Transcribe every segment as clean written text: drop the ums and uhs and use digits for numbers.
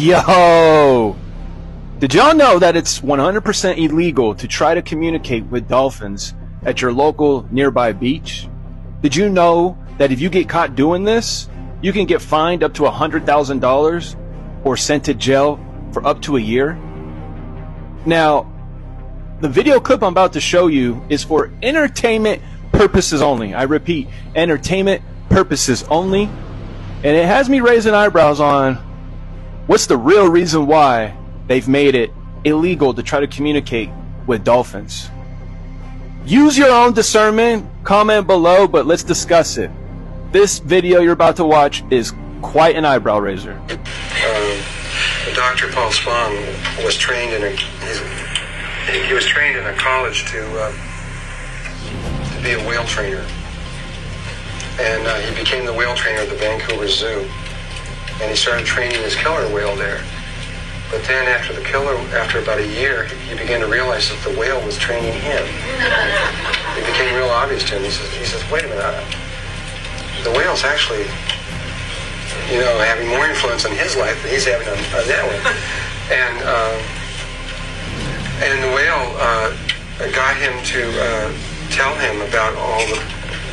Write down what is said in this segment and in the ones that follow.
Yo! Did y'all know that it's 100% illegal to try to communicate with dolphins at your local nearby beach? Did you know that if you get caught doing this, you can get fined up to $100,000 or sent to jail for up to a year? Now, the video clip I'm about to show you is for entertainment purposes only. I repeat, entertainment purposes only. And it has me raising eyebrows on what's the real reason why they've made it illegal to try to communicate with dolphins. Use your own discernment, comment below, but let's discuss it. This video you're about to watch is quite an eyebrow raiser. Dr. Paul Spong was trained in he was trained in a college to be a whale trainer. And he became the whale trainer at the Vancouver Zoo. And he started training his killer whale there. But then after about a year, he began to realize that the whale was training him. It became real obvious to him. He says, wait a minute, the whale's actually, having more influence on his life than he's having on that one. And the whale got him to tell him about all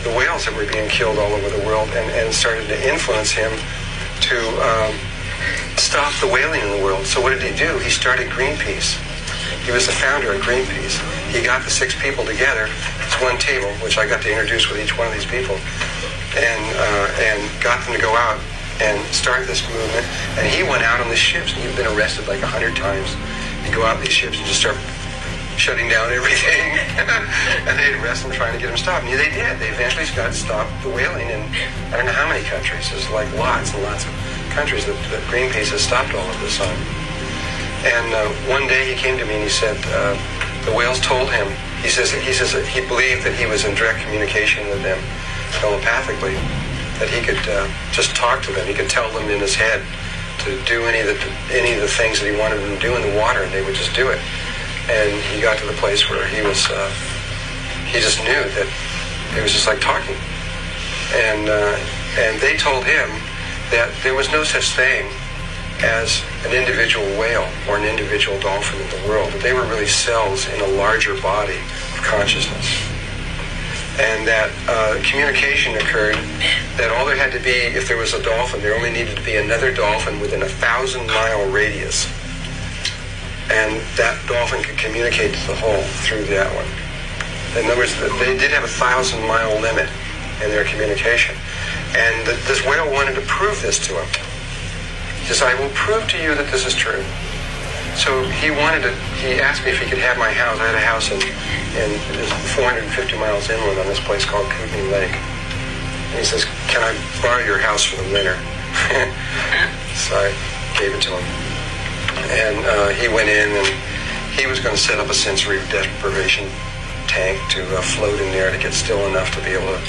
the whales that were being killed all over the world, and started to influence him to stop the whaling in the world. So what did he do? He started Greenpeace. He was the founder of Greenpeace. He got the 6 people together. It's one table, which I got to introduce with each one of these people, and got them to go out and start this movement. And he went out on the ships, and he'd been arrested like 100 times. He'd go out on these ships and just start shutting down everything. And they'd arrest him, trying to get him stopped. And they did. They eventually got stopped the whaling in I don't know how many countries. There's like lots and lots of countries that Greenpeace has stopped all of this on. And one day he came to me and he said, the whales told him, he says he believed that he was in direct communication with them telepathically, that he could just talk to them. He could tell them in his head to do any of the things that he wanted them to do in the water, and they would just do it. And he got to the place where he just knew that it was just like talking. And they told him that there was no such thing as an individual whale or an individual dolphin in the world, that they were really cells in a larger body of consciousness. And that communication occurred, that all there had to be, if there was a dolphin, there only needed to be another dolphin within a 1,000-mile radius. And that dolphin could communicate to the whole through that one. In other words, they did have a 1,000-mile limit in their communication. And this whale wanted to prove this to him. He says, I will prove to you that this is true. So he asked me if he could have my house. I had a house in 450 miles inland on this place called Kootenai Lake. And he says, can I borrow your house for the winter? So I gave it to him. And he went in, and he was going to set up a sensory deprivation tank to float in there to get still enough to be able to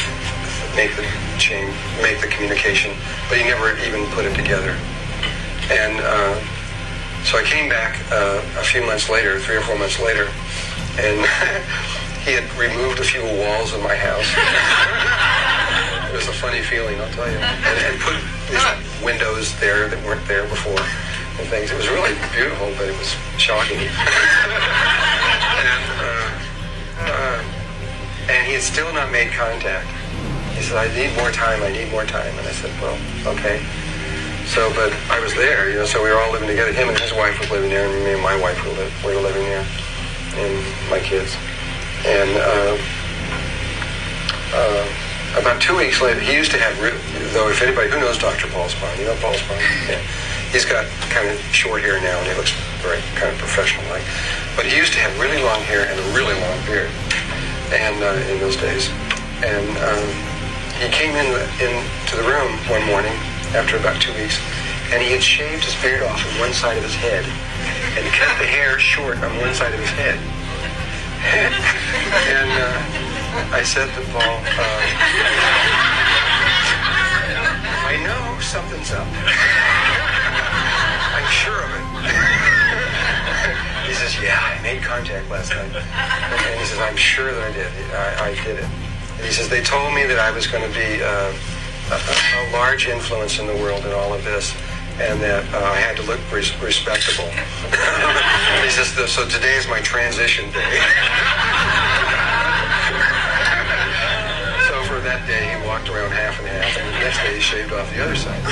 make the communication, but he never even put it together. And so I came back a few months later, 3 or 4 months later, and he had removed a few walls of my house. It was a funny feeling, I'll tell you. And put these windows there that weren't there before and things. It was really beautiful, but it was shocking. And he had still not made contact. He said, I need more time. And I said, well, okay. So, but I was there, so we were all living together. Him and his wife was living there, and me and my wife were living there, and my kids. And about 2 weeks later, he used to have, though if anybody, who knows Dr. Paul Spong? You know Paul Spong? Yeah. He's got kind of short hair now, and he looks very kind of professional-like. But he used to have really long hair and a really long beard, and in those days. And he came into the room one morning after about 2 weeks, and he had shaved his beard off on one side of his head and cut the hair short on one side of his head. And I said to Paul, I know something's up. I'm sure of it. He says, yeah, I made contact last night. And he says, I'm sure that I did. I did it. And he says, they told me that I was going to be a large influence in the world in all of this, and that I had to look respectable. He says, so today is my transition day. So for that day, he walked around half and half, and the next day he shaved off the other side.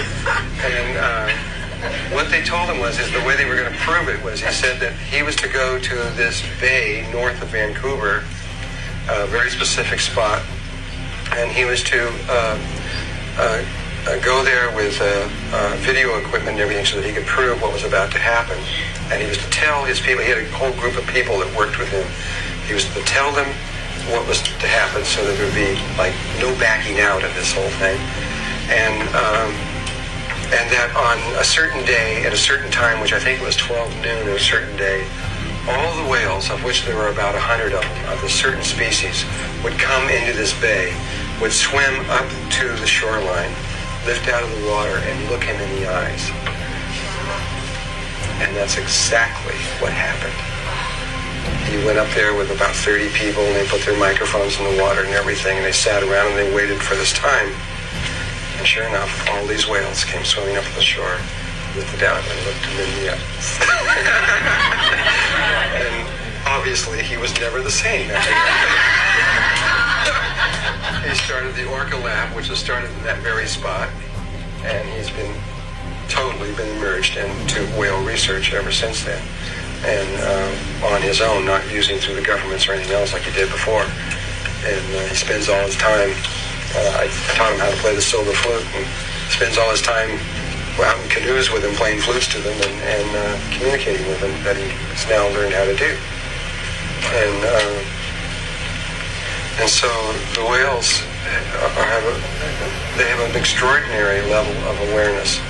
And what they told him is the way they were going to prove it was, he said that he was to go to this bay north of Vancouver, a very specific spot, and he was to go there with video equipment and everything so that he could prove what was about to happen. And he was to tell his people, he had a whole group of people that worked with him, he was to tell them what was to happen so that there would be like no backing out of this whole thing. And that on a certain day, at a certain time, which I think was 12 noon at a certain day, all the whales, of which there were about 100 of them, of a certain species, would come into this bay, would swim up to the shoreline, lift out of the water, and look him in the eyes. And that's exactly what happened. He went up there with about 30 people, and they put their microphones in the water and everything, and they sat around and they waited for this time. And sure enough, all these whales came swimming up to the shore, lifted out, and looked him in the eyes. And obviously, he was never the same. He started the Orca Lab, which was started in that very spot, and he's been merged into whale research ever since then, and on his own, not using through the governments or anything else like he did before. And he spends all his time, I taught him how to play the silver flute, and spends all his time out in canoes with him, playing flutes to them and communicating with them, that he's now learned how to do. And so the whales they have an extraordinary level of awareness.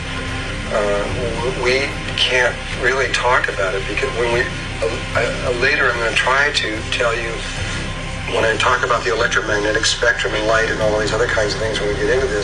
We can't really talk about it because later I'm going to try to tell you, when I talk about the electromagnetic spectrum and light and all these other kinds of things when we get into this,